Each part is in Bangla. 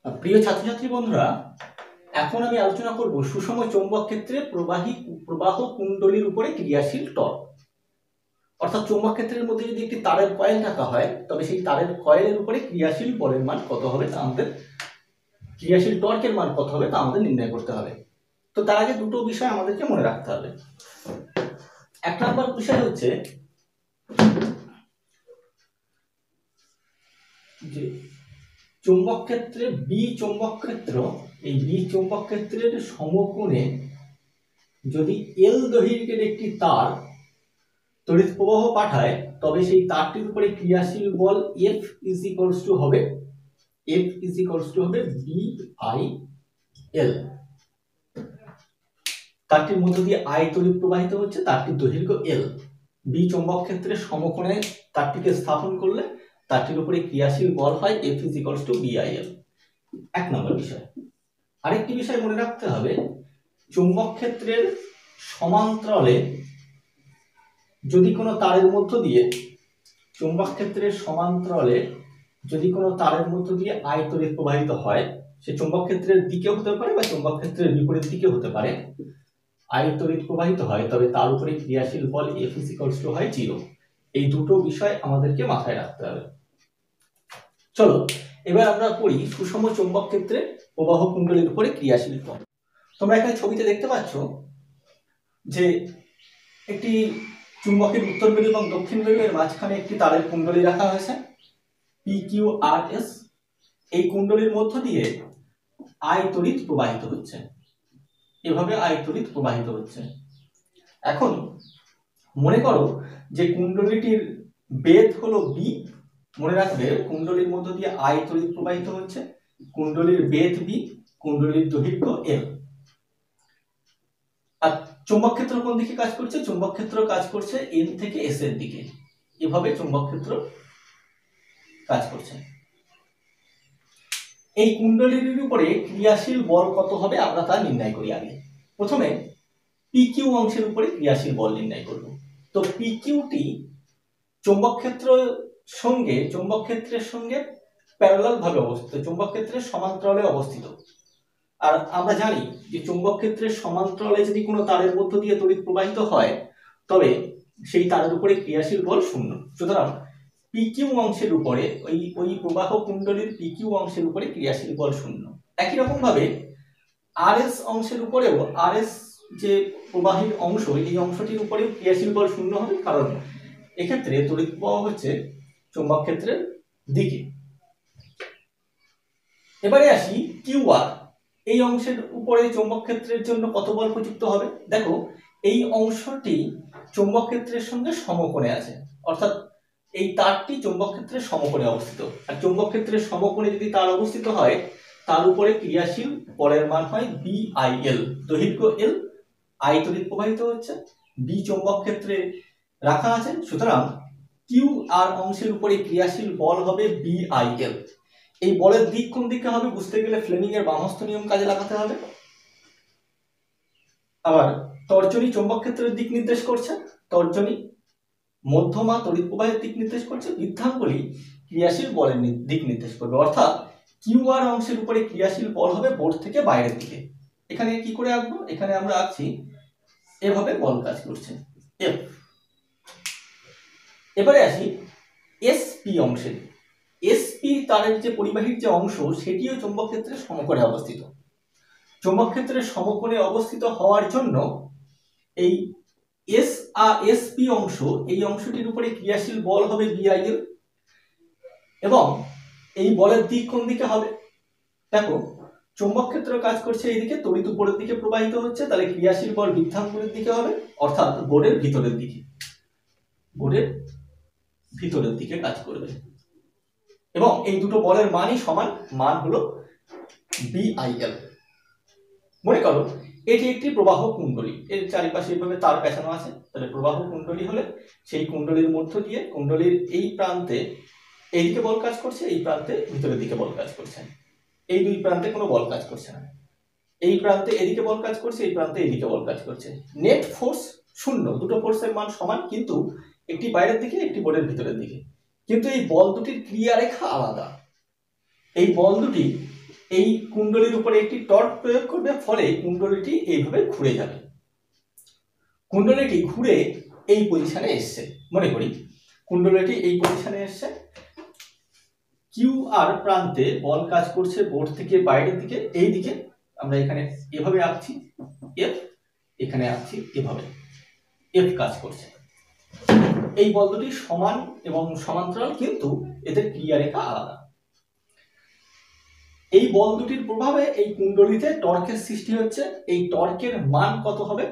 প্রিয় ছাত্রছাত্রী বন্ধুরা, এখন আমি আলোচনা করব সুষম চৌম্বক ক্ষেত্রে প্রবাহ কুণ্ডলীর উপরে ক্রিয়াশীল টর্ক। অর্থাৎ চৌম্বক ক্ষেত্রের মধ্যে যদি একটি তারের কয়েল রাখা হয়, তবে সেই তারের কয়েলের উপরে ক্রিয়াশীল বলের মান কত হবে তা আমাদের, ক্রিয়াশীল টর্কের মান কত হবে তা আমাদের নির্ণয় করতে হবে। তো তার আগে দুটো বিষয় আমাদেরকে মনে রাখতে হবে। এক নম্বর বিষয় হচ্ছে যে চৌম্বক ক্ষেত্রে বি চৌম্বক ক্ষেত্র, এই বি চৌম্বক ক্ষেত্রের সমকোণে যদি এল দৈর্ঘ্যের একটি তার তড়িৎ প্রবাহ পাঠায়, তবে সেই তারটির উপরে ক্রিয়াশীল বল F হবে BIL। তারটির মধ্য দিয়ে I তড়িৎ প্রবাহিত হচ্ছে, তারটির দৈর্ঘ্য L। বি চৌম্বক ক্ষেত্রের সমকোণে তারটিকে স্থাপন করলে তারটির উপরে ক্রিয়াশীল বল হয় F BIL। এক নম্বর বিষয়। আরেকটি বিষয় মনে রাখতে হবে, চৌম্বক ক্ষেত্রের সমান্তরালে যদি কোনো তারের মধ্য দিয়ে I তড়িৎ প্রবাহিত হয়, সে চৌম্বক ক্ষেত্রের দিকে হতে পারে বা চৌম্বক ক্ষেত্রের বিপরীত দিকে হতে পারে, I তড়িৎ প্রবাহিত হয়, তবে তার উপরে ক্রিয়াশীল বল F হয় 0। এই দুটো বিষয় আমাদেরকে মাথায় রাখতে হবে। চলো এবার আমরা পড়ি সুষম চৌম্বক ক্ষেত্রে প্রবাহ কুণ্ডলীর উপরে ক্রিয়াশীল টর্ক। তোমরা এখানে ছবিতে দেখতে পাচ্ছ যে একটি চুম্বকের উত্তর মেরু এবং দক্ষিণ মেরু এর মাঝখানে একটি তারের কুণ্ডলী রাখা হয়েছে PQRS। এই কুণ্ডলীর মধ্য দিয়ে I তড়িৎ প্রবাহিত হচ্ছে, এভাবে I তড়িৎ প্রবাহিত হচ্ছে। এখন মনে করো যে কুণ্ডলীটির বেধ হলো B। মনে রাখবে কুণ্ডলীর মধ্য দিয়ে I তড়িৎ প্রবাহিত হচ্ছে, কুণ্ডলীর বেধ B, কুণ্ডলীর দৈর্ঘ্য L। আর চৌম্বক ক্ষেত্র কোন দিকে কাজ করছে? চৌম্বক ক্ষেত্র কাজ করছে N থেকে S এর দিকে। এভাবে চৌম্বক ক্ষেত্র কাজ করছে। এই কুণ্ডলীর উপরে ক্রিয়াশীল বল কত হবে আমরা তা নির্ণয় করি। আগে প্রথমে PQ অংশের উপরে ক্রিয়াশীল বল নির্ণয় করব। তো PQটি চৌম্বক ক্ষেত্রের সঙ্গে প্যারালাল ভাবে অবস্থিত, চৌম্বক ক্ষেত্রের সমান্তরালে অবস্থিত। আর আমরা জানি যে চৌম্বক ক্ষেত্রের সমান্তরালে যদি কোনো তারের মধ্য দিয়ে তড়িৎ প্রবাহিত হয়, তবে সেই তারের উপরে ক্রিয়াশীল বল 0। সুতরাং PQ অংশের উপরে ওই প্রবাহ কুণ্ডলীর PQ অংশের উপরে ক্রিয়াশীল বল 0। একই রকম ভাবে RS অংশের উপরেও, RS যে প্রবাহীর অংশ, এই অংশটির উপরেও ক্রিয়াশীল বল 0 হবে, কারণ এক্ষেত্রে তড়িৎ প্রবাহ হচ্ছে চৌম্বক ক্ষেত্রের দিকে। এবারে আসি QR। এই অংশের উপরে চৌম্বক ক্ষেত্রের জন্য কত বল প্রযুক্ত হবে? দেখো, এই অংশটি চৌম্বক ক্ষেত্রের সঙ্গে সমকোণে আছে, অর্থাৎ এই তারটি চৌম্বক ক্ষেত্রের সমকোণে অবস্থিত। আর চৌম্বক ক্ষেত্রের সমকোণে যদি তার অবস্থিত হয়, তার উপরে ক্রিয়াশীল বলের মান হয় BIL, দৈর্ঘ্য L, I তড়িৎ প্রবাহিত হচ্ছে, B চৌম্বক ক্ষেত্রে রাখা আছে। সুতরাং QR অংশের উপরে ক্রিয়াশীল বল হবে BIL। এই বলের দিক কোন দিকে হবে বুঝতে গেলে ফ্লেমিং এর বামহস্ত নিয়ম কাজে লাগাতে হবে। আবার তর্জনী চৌম্বক ক্ষেত্রের দিক নির্দেশ করছে, তর্জনী মধ্যমা তড়িৎ প্রবাহের দিক নির্দেশ করছে, বৃদ্ধাঙ্গুলি ক্রিয়াশীল বলের দিক নির্দেশ করবে। অর্থাৎ QR অংশের উপরে ক্রিয়াশীল বল হবে বোর্ড থেকে বাইরের দিকে। এখানে কি করে আঁকবো? এখানে আমরা আঁকছি এভাবে বল কাজ করছে F। এবারে আসি SP অংশে। SP তারের যে পরিবাহীর যে অংশ, সেটিও চৌম্বক ক্ষেত্রের সমকোণে অবস্থিত। চৌম্বক ক্ষেত্রের সমকোণে অবস্থিত হওয়ার জন্য এই SP অংশ, এই অংশটির উপরে ক্রিয়াশীল বল হবে BIL। এবং এই বলের দিক কোন দিকে হবে? দেখো, চৌম্বক ক্ষেত্র কাজ করছে এইদিকে, তড়িৎ উপরের দিকে প্রবাহিত হচ্ছে, তাহলে ক্রিয়াশীল বল বৃদ্ধাঙ্গুলির দিকে হবে, অর্থাৎ বোর্ডের ভিতরের দিকে, বোর্ডের ভিতরের দিকে কাজ করবে। এবং এই দুটো বলের মানই সমান, মান হলো BIL। মনে করো এটি একটি প্রবাহ কুণ্ডলী, এর চারিপাশে এইভাবে তার পেঁচানো আছে। তাহলে প্রবাহ কুণ্ডলী হলে সেই কুণ্ডলীর মধ্য দিয়ে কুণ্ডলীর এই প্রান্তে এইদিকে বল কাজ করছে, এই প্রান্তে ভিতরের দিকে বল কাজ করছে। এই দুই প্রান্তে কোনো বল কাজ করছে না। এই প্রান্তে এদিকে বল কাজ করছে, এই প্রান্তে এদিকে বল কাজ করছে। নেট ফোর্স 0, দুটো ফোর্সের মান সমান, কিন্তু একটি বাইরের দিকে, একটি বোর্ডের ভিতরের দিকে। কিন্তু এই বল দুটির ক্রিয়া রেখা আলাদা। এই বল দুটি এই কুণ্ডলীর উপরে একটি টর্ক প্রয়োগ করবে, ফলে কুণ্ডলীটি এইভাবে ঘুরে যাবে। কুণ্ডলীটি ঘুরে এই পজিশনে এসছে, মনে করি কুণ্ডলীটি এই পজিশনে এসছে, কিউ আর প্রান্তে বল কাজ করছে বোর্ড থেকে বাইরের দিকে, এই দিকে আমরা এখানে এভাবে আঁকছি এফ, এখানে আঁকছি এভাবে এফ কাজ করছে। এই বল দুটি সমান এবং সমান্তরাল, কিন্তু এদের ক্রিয়ারেখা আলাদা। এই বল দুটির প্রভাবে এই কুণ্ডলীতে টর্কের সৃষ্টি হচ্ছে। এই টর্কের মান কত হবে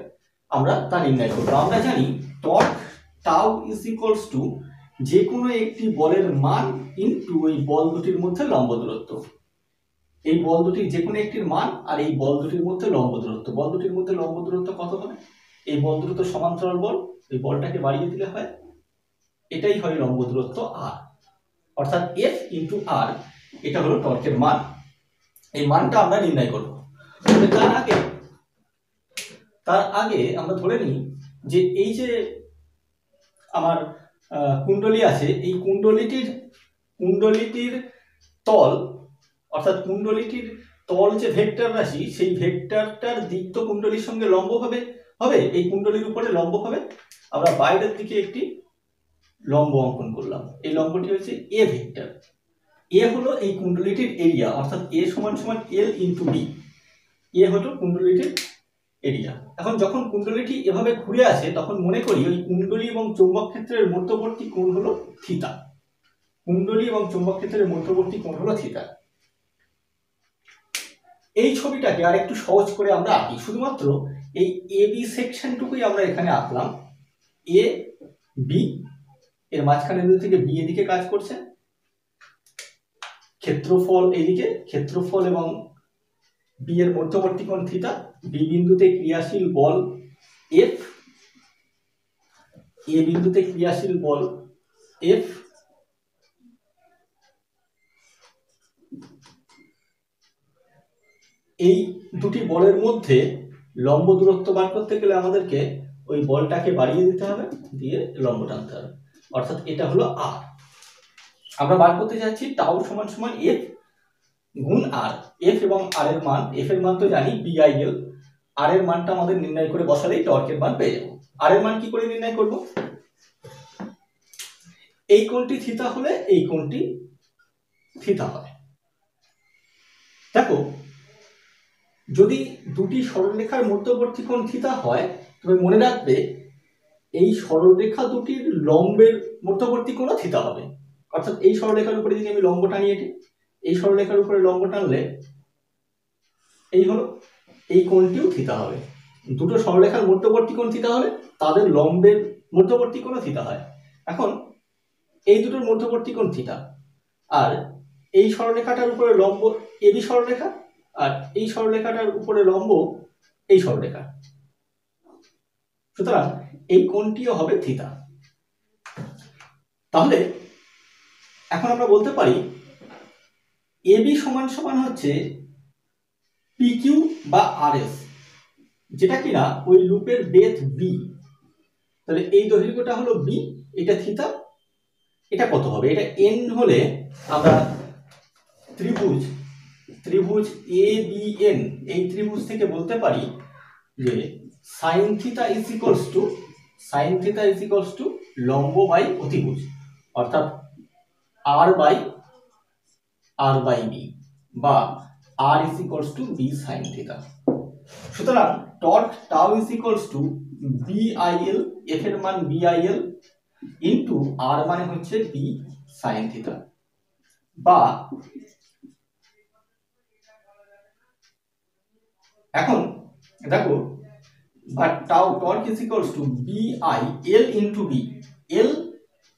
আমরা তা নির্ণয় করব। আমরা জানি torque tau is equals two যে কোনো একটি বলের মান ইনটু এই বল দুটির মধ্যে লম্ব দূরত্ব। এই বল দুটির যে কোনো একটির মান আর এই বল দুটির মধ্যে লম্ব দূরত্ব, বল দুটির মধ্যে লম্ব দূরত্ব কত হবে? এই বল দূরত্ব সমান্তরাল বল, এই বলটাকে বাড়িয়ে দিলে হয়, এটাই হয় লম্ব দূরত্ব আর, অর্থাৎ এফ ইন্টু আর, এটা হলো টর্কের মান। এই মানটা আমরা নির্ণয় করব। তার আগে আমরা ধরে নিই যে এই যে আমার কুণ্ডলী আছে, এই কুণ্ডলীটির তল, অর্থাৎ কুণ্ডলীটির তল যে ভেক্টর রাশি, সেই ভেক্টরটার দিক তো কুণ্ডলীর সঙ্গে লম্ব হবে, এই কুণ্ডলীর উপরে লম্ব হবে। আমরা বাইরের দিকে একটি লম্ব অঙ্কন করলাম, এই লম্বটি হচ্ছে এ ভেক্টর। এ হলো এই কুণ্ডলীটির এরিয়া, অর্থাৎ এ সমান সমান এল ইন্টু বি। এ হলো কুণ্ডলীটির এরিয়া। এখন যখন কুণ্ডলীটি এভাবে ঘুরে আসে, তখন মনে করি ওই কুণ্ডলী এবং চৌম্বক ক্ষেত্রের মধ্যবর্তী কোণ হলো থিতা। কুণ্ডলী এবং চৌম্বক ক্ষেত্রের মধ্যবর্তী কোণ হলো থিতা। এই ছবিটাকে আর একটু সহজ করে আমরা আঁকি, শুধুমাত্র এই এ বি সেকশনটুকুই আমরা এখানে আঁকলাম। এ বি এর মাঝখানে থেকে বি এদিকে কাজ করছে, ক্ষেত্রফল এদিকে, ক্ষেত্রফল এবং বি এর মধ্যবর্তী কোণ থিতা। বি বিন্দুতে ক্রিয়াশীল বল এফ, এ বিন্দুতে ক্রিয়াশীল বল এফ, এই দুটি বলের মধ্যে লম্ব দূরত্ব বার করতে গেলে আমাদেরকে ওই বলটাকে বাড়িয়ে দিতে হবে, দিয়ে লম্ব টানতে হবে, অর্থাৎ এটা হলো আর। আমরা বার করতে যাচ্ছি টাউ সমান সমান এফ গুণ আর। এফ এবং আর এর মান, এফ এর মান তো জানি বিআইএল, আর এর মানটা আমাদের নির্ণয় করে বসালেই টর্কের মান পেয়ে যাবো। আর এর মান কি করে নির্ণয় করব? এই কোণটি থিতা হলে এই কোণটি থিতা হয়। দেখো, যদি দুটি সরলরেখার মধ্যবর্তী কোণ থিতা হয়, তবে মনে রাখবে এই সরলরেখা দুটির লম্বের মধ্যবর্তী কোণও থিতা হবে। অর্থাৎ এই সরলরেখার উপরে যদি আমি লম্ব টানি, এই সরলরেখার উপরে লম্ব টানলে এই হলো, এই কোণটিও থিতা হবে। দুটো সরলরেখার মধ্যবর্তী কোণ থিতা হলে তাদের লম্বের মধ্যবর্তী কোণও থিতা হয়। এখন এই দুটোর মধ্যবর্তী কোণ থিতা, আর এই সরলরেখাটার উপরে লম্ব এবি সরলরেখা, আর এই সরলরেখাটার উপরে লম্ব এই সরলরেখা, সুতরাং এই কোণটিও হবে থিতা। তাহলে এখন আমরা বলতে পারি এবি সমান সমান হচ্ছে পিকিউ বা আরএস, যেটা কিনা ওই লুপের বেধ বি। তাহলে এই দৈর্ঘ্যটা হলো বি, এটা থিতা, এটা কত হবে? এটা এন হলে আমরা ত্রিভুজ এ বি এন, এই ত্রিভুজ থেকে বলতে পারি যে sine theta is equals to লম্ব বাই অতিভুজ, অর্থাৎ আর বাই বি, বা R is equals to B sine theta. সুতরাং torque tau is equals to BIL, F এর মান বিআইএল ইন্টু আর মানে হচ্ছে বি সাইন থিতা, বা এখন দেখো, but tau torque is equals to BIL into B, L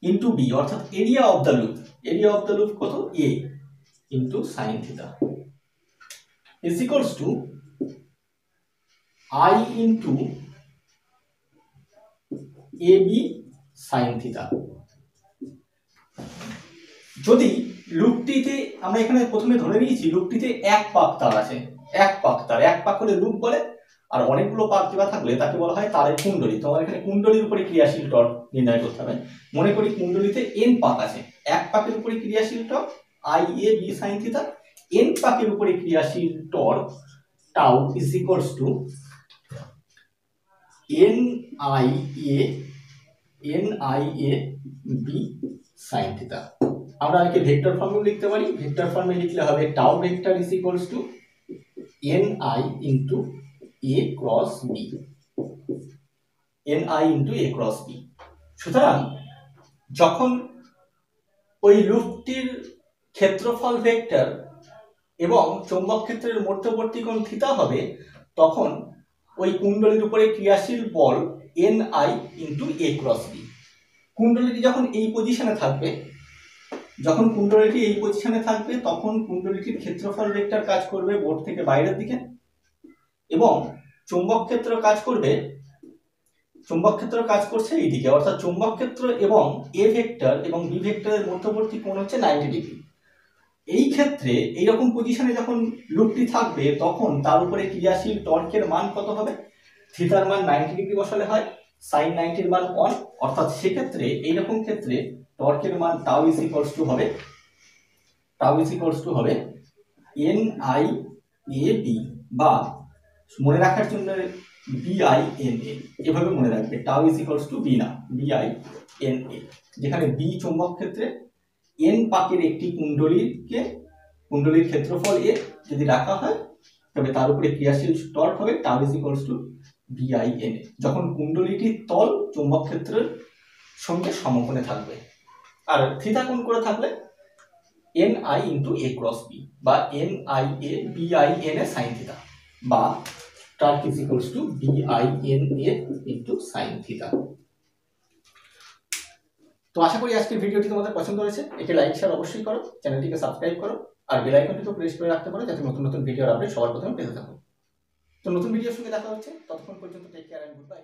into B, অর্থাৎ এরিয়া অফ দ্য লুপ কত? A into sine theta is equals to I into A B sine theta. যদি লুপটিতে, আমরা এখানে প্রথমে ধরে নিয়েছি লুপটিতে এক পাক তার আছে, এক পাক হলে লুপ বলে, আর অনেকগুলো পাক দেওয়া থাকলে তাকে বলা হয় তারের কুণ্ডলী। তোমার এখানে কুণ্ডলীর উপরে ক্রিয়াশীল টর্ক নির্ণয় করতে হবে। মনে করি কুণ্ডলীতে এন পাক আছে, এক পাকের উপরে ক্রিয়াশীল torque I A B sine theta, n পাকের উপরে ক্রিয়াশীল torque tau is equals to NIA B sin theta. আমরা একে ভেক্টর ফর্মেও লিখতে পারি। ভেক্টর ফর্মে লিখলে হবে tau vector is equals two NI into A cross B, NI into A cross B। সুতরাং যখন ওই লুপটির ক্ষেত্রফল ভেক্টর এবং চৌম্বক ক্ষেত্রের মধ্যবর্তী কোণ থিটা হবে, তখন ওই কুণ্ডলীর উপরে ক্রিয়াশীল বল NI into A cross B। কুণ্ডলীটি যখন এই পজিশনে থাকবে, তখন কুণ্ডলীটির ক্ষেত্রফল ভেক্টর কাজ করবে বোর্ড থেকে বাইরের দিকে, এবং চৌম্বক ক্ষেত্র কাজ করছে এইদিকে, অর্থাৎ চৌম্বক ক্ষেত্র এবং A ভেক্টর এবং B ভেক্টরের মধ্যবর্তী কোণ হচ্ছে 90 ডিগ্রি। এই ক্ষেত্রে এইরকম পজিশনে যখন লুপটি থাকবে, তখন তার উপরে ক্রিয়াশীল টর্কের মান কত হবে? থিটার মান 90 ডিগ্রি বসালে হয়, sin 90 এর মান 1, অর্থাৎ সেক্ষেত্রে এইরকম ক্ষেত্রে টর্কের মান টাউ ইজ ইকুয়ালস টু হবে NIAB, বা মনে রাখার জন্য BINA, এভাবে মনে রাখবে, tau is equals to B না, BINA, যেখানে B চৌম্বক ক্ষেত্রে, n পাকের একটি কুণ্ডলীর ক্ষেত্রফল A যদি রাখা হয়, তবে তার উপরে ক্রিয়াশীল টর্ক হবে tau is equals two BINA, যখন কুণ্ডলীটির তল চৌম্বক ক্ষেত্রের সঙ্গে সমকোণে থাকবে। আর থিটা কোণ করে থাকলে NI into A cross B, বা NIA BINA sin থিটা, বা torque is equals two BINA into sin theta. তো আশা করি আজকের ভিডিওটি তোমাদের পছন্দ হয়েছে। একে লাইক শেয়ার অবশ্যই করো, চ্যানেলটিকে সাবস্ক্রাইব করো, আর বেল আইকনটিকে প্রেস করে রাখতে পারো, যাতে নতুন নতুন ভিডিওর আপডেট সবার প্রথমে পেতে থাকো। তো নতুন ভিডিওর সঙ্গে দেখা হচ্ছে, ততক্ষণ পর্যন্ত take care and good bye.